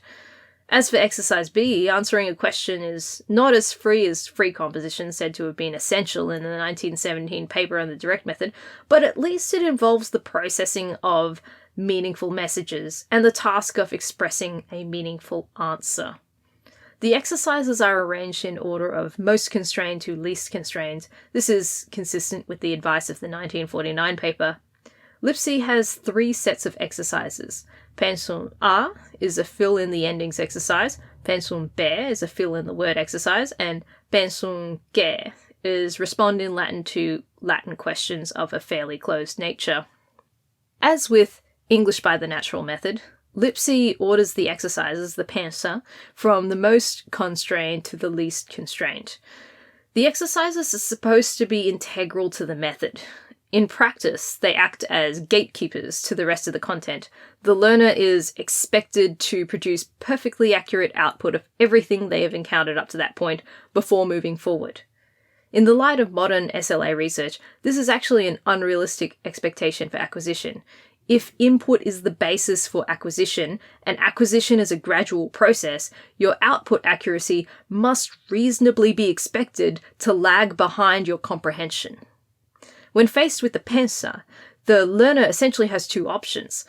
As for exercise B, answering a question is not as free as free composition, said to have been essential in the 1917 paper on the direct method, but at least it involves the processing of meaningful messages and the task of expressing a meaningful answer. The exercises are arranged in order of most constrained to least constrained. This is consistent with the advice of the 1949 paper. LLPSI has 3 sets of exercises. Pensum A is a fill in the endings exercise, Pensum B is a fill in the word exercise, and Pensum G is respond in Latin to Latin questions of a fairly closed nature. As with English by the Natural method, LLPSI orders the exercises, the pensa, from the most constrained to the least constrained. The exercises are supposed to be integral to the method. In practice, they act as gatekeepers to the rest of the content. The learner is expected to produce perfectly accurate output of everything they have encountered up to that point before moving forward. In the light of modern SLA research, this is actually an unrealistic expectation for acquisition. If input is the basis for acquisition, and acquisition is a gradual process, your output accuracy must reasonably be expected to lag behind your comprehension. When faced with the pensa, the learner essentially has 2 options.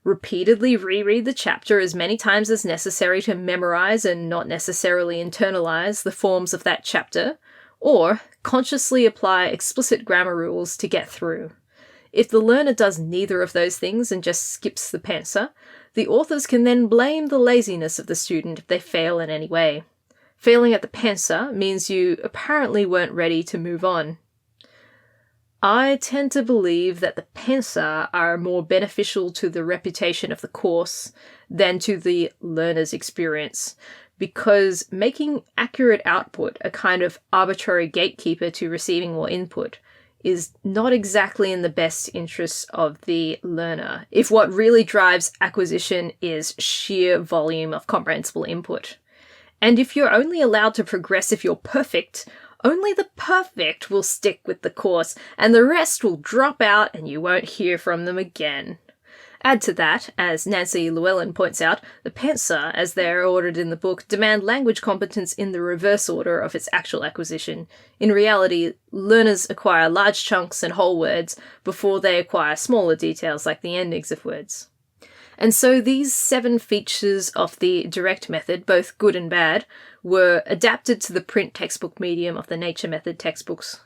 Repeatedly reread the chapter as many times as necessary to memorize and not necessarily internalize the forms of that chapter, or consciously apply explicit grammar rules to get through. If the learner does neither of those things and just skips the pensa, the authors can then blame the laziness of the student if they fail in any way. Failing at the pensa means you apparently weren't ready to move on. I tend to believe that the pensa are more beneficial to the reputation of the course than to the learner's experience, because making accurate output a kind of arbitrary gatekeeper to receiving more input is not exactly in the best interests of the learner, if what really drives acquisition is sheer volume of comprehensible input. And if you're only allowed to progress if you're perfect, Only the perfect will stick with the course, and the rest will drop out and you won't hear from them again. Add to that, as Nancy Llewellyn points out, the PENSA, as they are ordered in the book, demand language competence in the reverse order of its actual acquisition. In reality, learners acquire large chunks and whole words before they acquire smaller details like the endings of words. And so these 7 features of the direct method, both good and bad, were adapted to the print textbook medium of the nature method textbooks.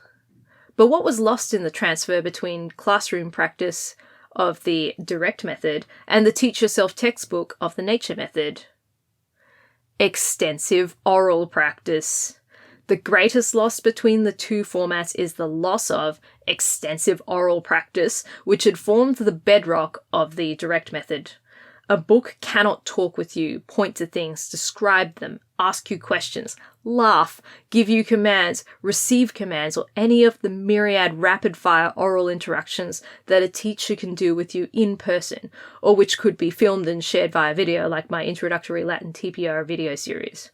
But what was lost in the transfer between classroom practice of the direct method and the teach yourself textbook of the nature method? Extensive oral practice. The greatest loss between the two formats is the loss of extensive oral practice, which had formed the bedrock of the direct method. A book cannot talk with you, point to things, describe them, ask you questions, laugh, give you commands, receive commands, or any of the myriad rapid-fire oral interactions that a teacher can do with you in person, or which could be filmed and shared via video like my introductory Latin TPR video series.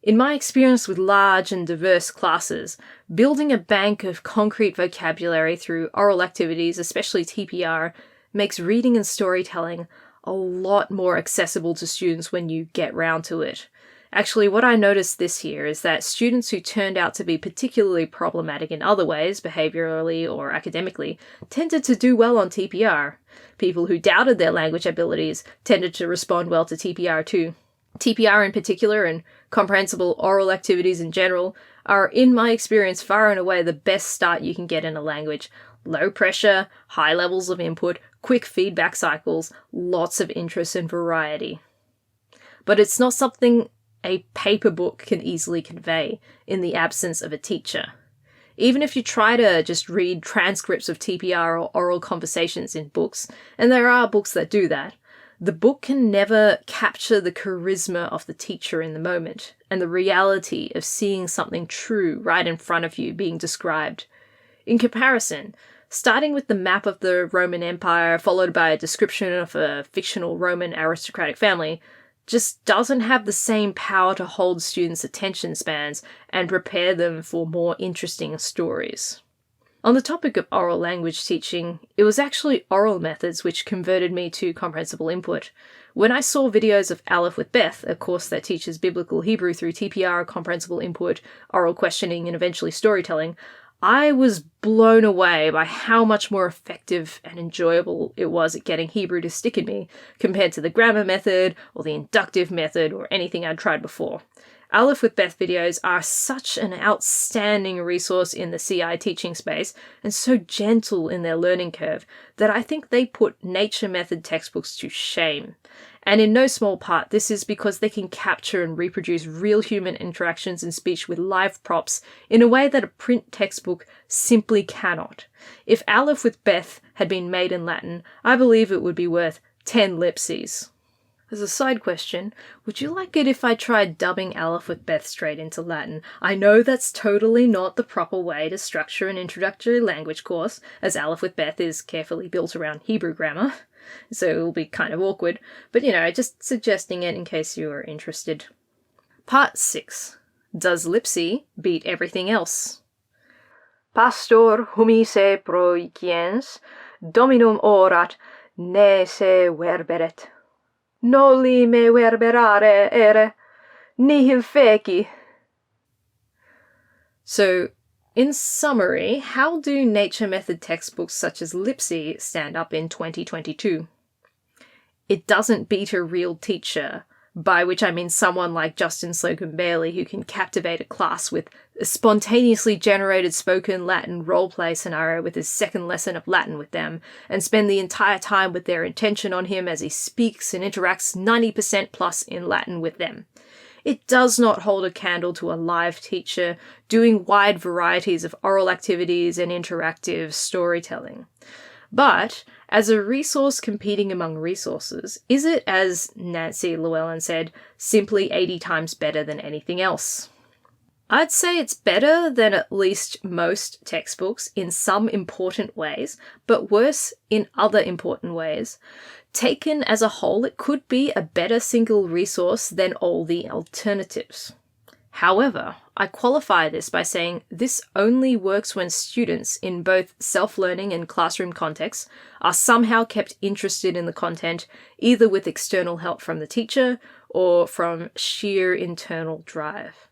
In my experience with large and diverse classes, building a bank of concrete vocabulary through oral activities, especially TPR, makes reading and storytelling a lot more accessible to students when you get round to it. Actually, what I noticed this year is that students who turned out to be particularly problematic in other ways, behaviourally or academically, tended to do well on TPR. People who doubted their language abilities tended to respond well to TPR too. TPR in particular, and comprehensible oral activities in general, are, in my experience, far and away the best start you can get in a language. Low pressure, high levels of input, quick feedback cycles, lots of interest and variety. But it's not something a paper book can easily convey in the absence of a teacher. Even if you try to just read transcripts of TPR or oral conversations in books, and there are books that do that, the book can never capture the charisma of the teacher in the moment and the reality of seeing something true right in front of you being described. In comparison, starting with the map of the Roman Empire followed by a description of a fictional Roman aristocratic family just doesn't have the same power to hold students' attention spans and prepare them for more interesting stories. On the topic of oral language teaching, it was actually oral methods which converted me to Comprehensible Input. When I saw videos of Aleph with Beth, a course that teaches Biblical Hebrew through TPR, Comprehensible Input, oral questioning, and eventually storytelling, I was blown away by how much more effective and enjoyable it was at getting Hebrew to stick in me compared to the grammar method or the inductive method or anything I'd tried before. Aleph with Beth videos are such an outstanding resource in the CI teaching space and so gentle in their learning curve that I think they put nature method textbooks to shame. And in no small part, this is because they can capture and reproduce real human interactions in speech with live props in a way that a print textbook simply cannot. If Aleph with Beth had been made in Latin, I believe it would be worth 10 LLPSIs. As a side question, would you like it if I tried dubbing Aleph with Beth straight into Latin? I know that's totally not the proper way to structure an introductory language course, as Aleph with Beth is carefully built around Hebrew grammar, so it'll be kind of awkward, but just suggesting it in case you are interested. Part 6. Does LLPSI beat everything else? Pastor humise proiciens, dominum orat, ne se verberet. Noli me verberare ere, nihil feci. So, in summary, how do nature method textbooks such as LLPSI stand up in 2022? It doesn't beat a real teacher, by which I mean someone like Justin Slocum Bailey who can captivate a class with a spontaneously generated spoken Latin roleplay scenario with his second lesson of Latin with them, and spend the entire time with their intention on him as he speaks and interacts 90% plus in Latin with them. It does not hold a candle to a live teacher doing wide varieties of oral activities and interactive storytelling. But, as a resource competing among resources, is it, as Nancy Llewellyn said, simply 80 times better than anything else? I'd say it's better than at least most textbooks in some important ways, but worse in other important ways. Taken as a whole, it could be a better single resource than all the alternatives. However, I qualify this by saying this only works when students in both self-learning and classroom contexts are somehow kept interested in the content, either with external help from the teacher or from sheer internal drive.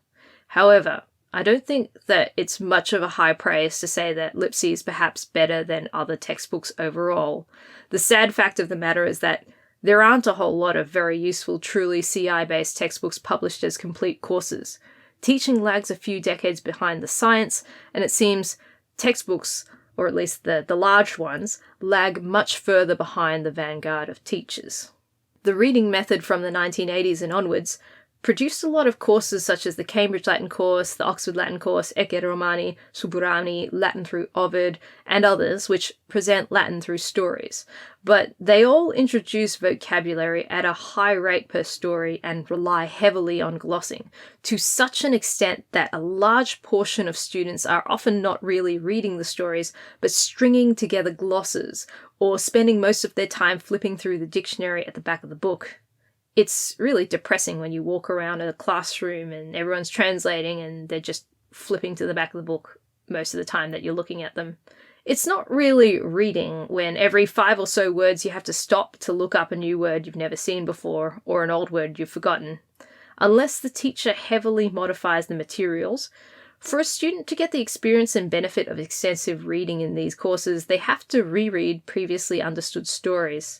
However, I don't think that it's much of a high praise to say that LLPSI is perhaps better than other textbooks overall. The sad fact of the matter is that there aren't a whole lot of very useful, truly CI-based textbooks published as complete courses. Teaching lags a few decades behind the science, and it seems textbooks, or at least the large ones, lag much further behind the vanguard of teachers. The reading method from the 1980s and onwards produced a lot of courses such as the Cambridge Latin course, the Oxford Latin course, Ecce Romani, Suburani, Latin through Ovid, and others which present Latin through stories. But they all introduce vocabulary at a high rate per story and rely heavily on glossing, to such an extent that a large portion of students are often not really reading the stories, but stringing together glosses, or spending most of their time flipping through the dictionary at the back of the book. It's really depressing when you walk around in a classroom and everyone's translating and they're just flipping to the back of the book most of the time that you're looking at them. It's not really reading when every 5 or so words you have to stop to look up a new word you've never seen before or an old word you've forgotten. Unless the teacher heavily modifies the materials, for a student to get the experience and benefit of extensive reading in these courses, they have to reread previously understood stories.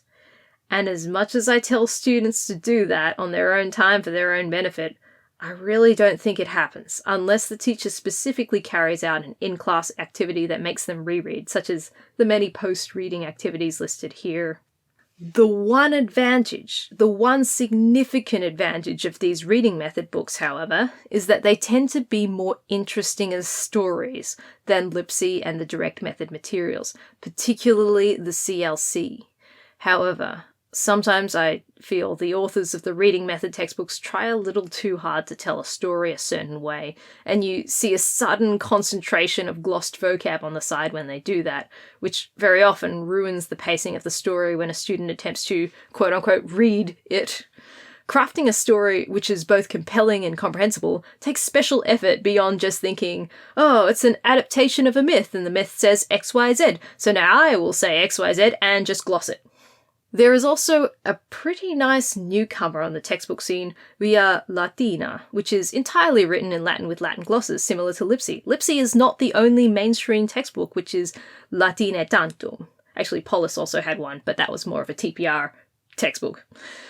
And as much as I tell students to do that on their own time for their own benefit, I really don't think it happens, unless the teacher specifically carries out an in-class activity that makes them reread, such as the many post-reading activities listed here. The one significant advantage of these reading method books, however, is that they tend to be more interesting as stories than LLPSI and the direct method materials, particularly the CLC. However, sometimes I feel the authors of the reading method textbooks try a little too hard to tell a story a certain way, and you see a sudden concentration of glossed vocab on the side when they do that, which very often ruins the pacing of the story when a student attempts to, quote-unquote, read it. Crafting a story which is both compelling and comprehensible takes special effort beyond just thinking, oh, it's an adaptation of a myth and the myth says XYZ, so now I will say XYZ and just gloss it. There is also a pretty nice newcomer on the textbook scene via Latina, which is entirely written in Latin with Latin glosses, similar to LLPSI. LLPSI is not the only mainstream textbook which is Latine tantum. Actually, Polis also had one, but that was more of a TPR textbook.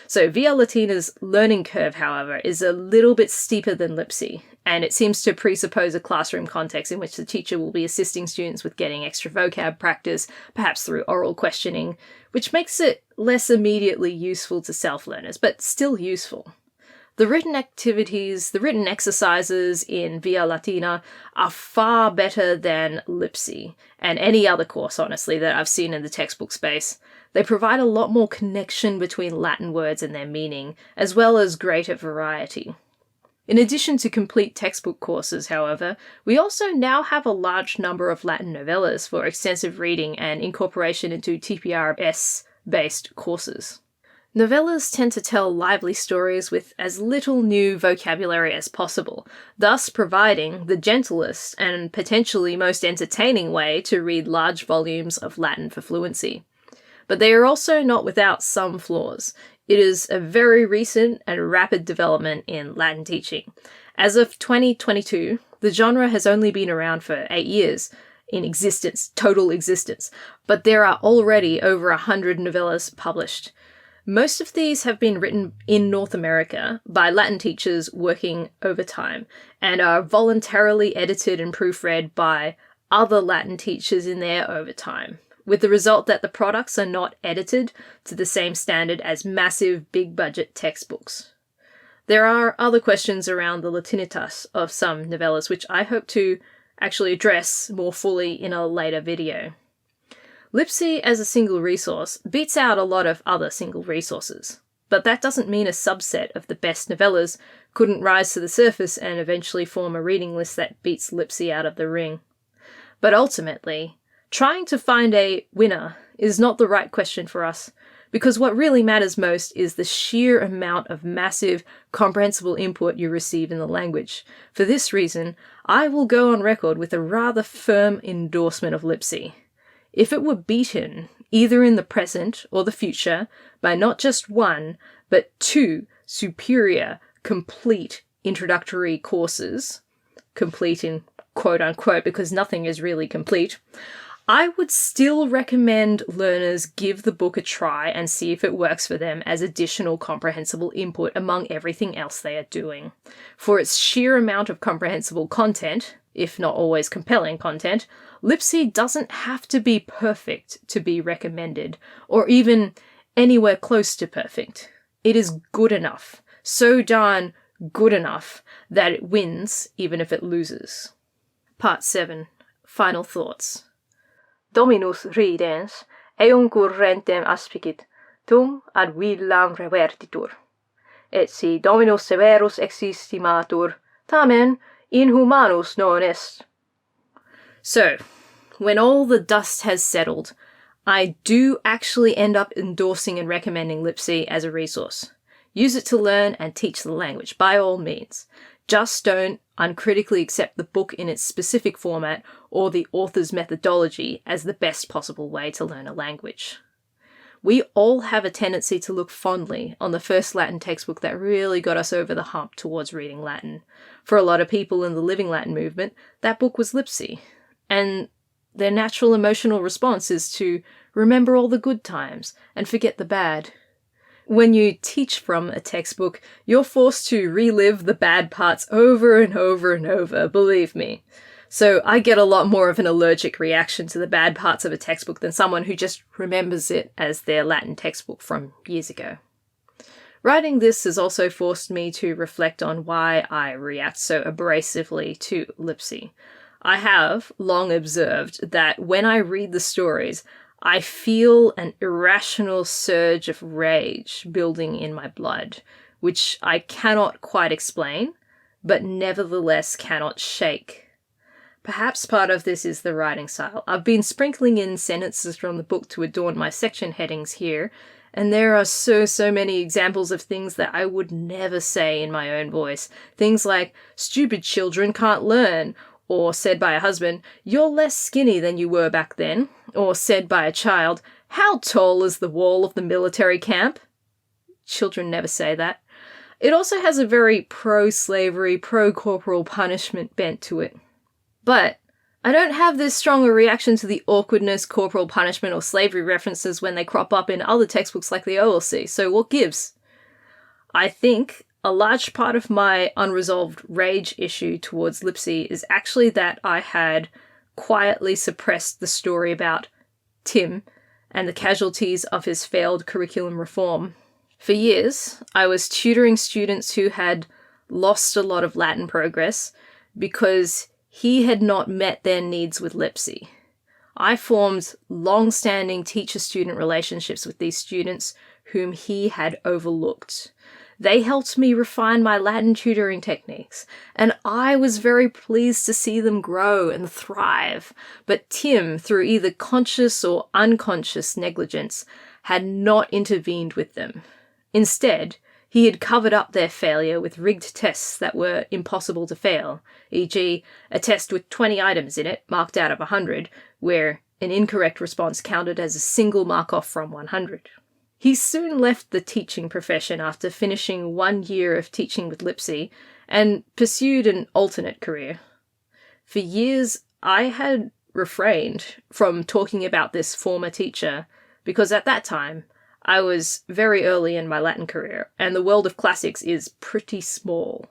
So Via Latina's learning curve, however, is a little bit steeper than LLPSI, and it seems to presuppose a classroom context in which the teacher will be assisting students with getting extra vocab practice, perhaps through oral questioning, which makes it less immediately useful to self-learners, but still useful. The written exercises in Via Latina are far better than LLPSI, and any other course, honestly, that I've seen in the textbook space. They provide a lot more connection between Latin words and their meaning, as well as greater variety. In addition to complete textbook courses, however, we also now have a large number of Latin novellas for extensive reading and incorporation into TPRS-based courses. Novellas tend to tell lively stories with as little new vocabulary as possible, thus providing the gentlest and potentially most entertaining way to read large volumes of Latin for fluency. But they are also not without some flaws. It is a very recent and rapid development in Latin teaching. As of 2022, the genre has only been around for 8 years in existence, total existence, but there are already over 100 novellas published. Most of these have been written in North America by Latin teachers working overtime and are voluntarily edited and proofread by other Latin teachers in their overtime, with the result that the products are not edited to the same standard as massive, big-budget textbooks. There are other questions around the Latinitas of some novellas, which I hope to actually address more fully in a later video. LLPSI as a single resource beats out a lot of other single resources, but that doesn't mean a subset of the best novellas couldn't rise to the surface and eventually form a reading list that beats LLPSI out of the ring. But ultimately, trying to find a winner is not the right question for us. Because what really matters most is the sheer amount of massive, comprehensible input you receive in the language. For this reason, I will go on record with a rather firm endorsement of LLPSI. If it were beaten, either in the present or the future, by not just one, but two superior, complete introductory courses, complete in quote-unquote because nothing is really complete, I would still recommend learners give the book a try and see if it works for them as additional comprehensible input among everything else they are doing. For its sheer amount of comprehensible content, if not always compelling content, LLPSI doesn't have to be perfect to be recommended, or even anywhere close to perfect. It is good enough, so darn good enough, that it wins even if it loses. Part 7. Final thoughts. Dominus ridens, eum currentem aspicit, tum ad villam revertitur. Et si Dominus severus existimatur, tamen inhumanus non est. So, when all the dust has settled, I do actually end up endorsing and recommending LLPSI as a resource. Use it to learn and teach the language, by all means. Just don't uncritically accept the book in its specific format or the author's methodology as the best possible way to learn a language. We all have a tendency to look fondly on the first Latin textbook that really got us over the hump towards reading Latin. For a lot of people in the Living Latin movement, that book was LLPSI, and their natural emotional response is to remember all the good times and forget the bad. When you teach from a textbook, you're forced to relive the bad parts over and over and over, believe me. So I get a lot more of an allergic reaction to the bad parts of a textbook than someone who just remembers it as their Latin textbook from years ago. Writing this has also forced me to reflect on why I react so abrasively to LLPSI. I have long observed that when I read the stories, I feel an irrational surge of rage building in my blood, which I cannot quite explain, but nevertheless cannot shake. Perhaps part of this is the writing style. I've been sprinkling in sentences from the book to adorn my section headings here, and there are so many examples of things that I would never say in my own voice. Things like, stupid children can't learn, or said by a husband, you're less skinny than you were back then, or said by a child, how tall is the wall of the military camp? Children never say that. It also has a very pro-slavery, pro-corporal punishment bent to it. But I don't have this strong a reaction to the awkwardness, corporal punishment, or slavery references when they crop up in other textbooks like the OLC, so what gives? I think a large part of my unresolved rage issue towards LLPSI is actually that I had quietly suppressed the story about Tim and the casualties of his failed curriculum reform. For years, I was tutoring students who had lost a lot of Latin progress because he had not met their needs with LLPSI. I formed long-standing teacher-student relationships with these students whom he had overlooked. They helped me refine my Latin tutoring techniques, and I was very pleased to see them grow and thrive. But Tim, through either conscious or unconscious negligence, had not intervened with them. Instead, he had covered up their failure with rigged tests that were impossible to fail, e.g., a test with 20 items in it, marked out of 100, where an incorrect response counted as a single mark-off from 100. He soon left the teaching profession after finishing 1 year of teaching with LLPSI and pursued an alternate career. For years, I had refrained from talking about this former teacher because at that time, I was very early in my Latin career and the world of classics is pretty small.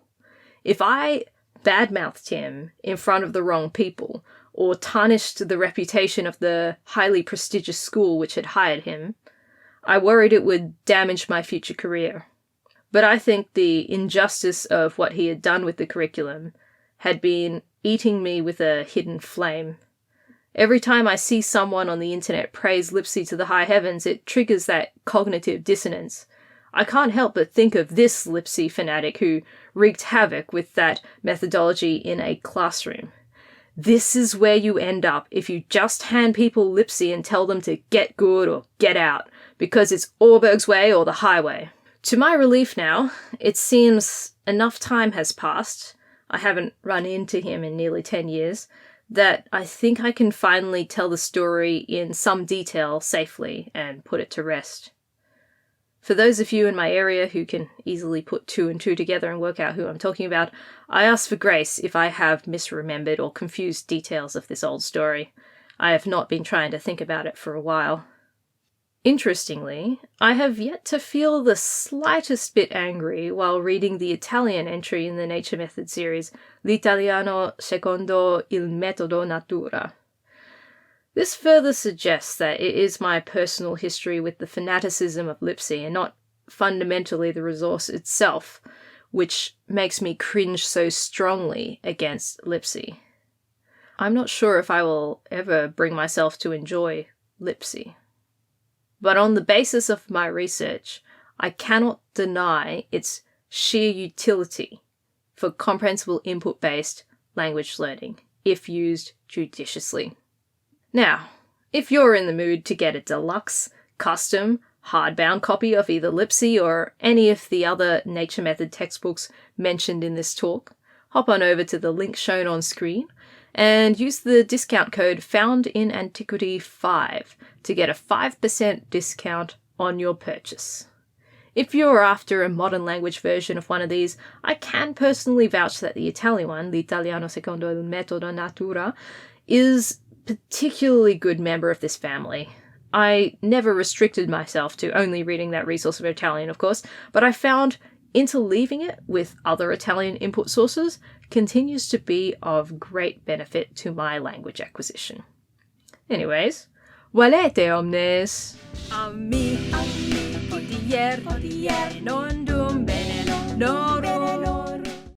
If I badmouthed him in front of the wrong people or tarnished the reputation of the highly prestigious school which had hired him, I worried it would damage my future career. But I think the injustice of what he had done with the curriculum had been eating me with a hidden flame. Every time I see someone on the internet praise LLPSI to the high heavens, it triggers that cognitive dissonance. I can't help but think of this LLPSI fanatic who wreaked havoc with that methodology in a classroom. This is where you end up if you just hand people LLPSI and tell them to get good or get out, because it's Ørberg's way or the highway. To my relief now, it seems enough time has passed, I haven't run into him in nearly 10 years, that I think I can finally tell the story in some detail safely and put it to rest. For those of you in my area who can easily put 2 and 2 together and work out who I'm talking about, I ask for grace if I have misremembered or confused details of this old story. I have not been trying to think about it for a while. Interestingly, I have yet to feel the slightest bit angry while reading the Italian entry in the Nature Method series, L'Italiano secondo il metodo natura. This further suggests that it is my personal history with the fanaticism of LLPSI and not fundamentally the resource itself, which makes me cringe so strongly against LLPSI. I'm not sure if I will ever bring myself to enjoy LLPSI. But on the basis of my research, I cannot deny its sheer utility for comprehensible input-based language learning, if used judiciously. Now, if you're in the mood to get a deluxe, custom, hardbound copy of either LLPSI or any of the other Nature Method textbooks mentioned in this talk, hop on over to the link shown on screen and use the discount code found in Antiquity 5 to get a 5% discount on your purchase. If you're after a modern language version of one of these, I can personally vouch that the Italian one, L'Italiano secondo il metodo natura, is particularly good member of this family. I never restricted myself to only reading that resource of Italian, of course, but I found interleaving it with other Italian input sources continues to be of great benefit to my language acquisition. Anyways, valete omnes! Ami, odier, non dum bene, no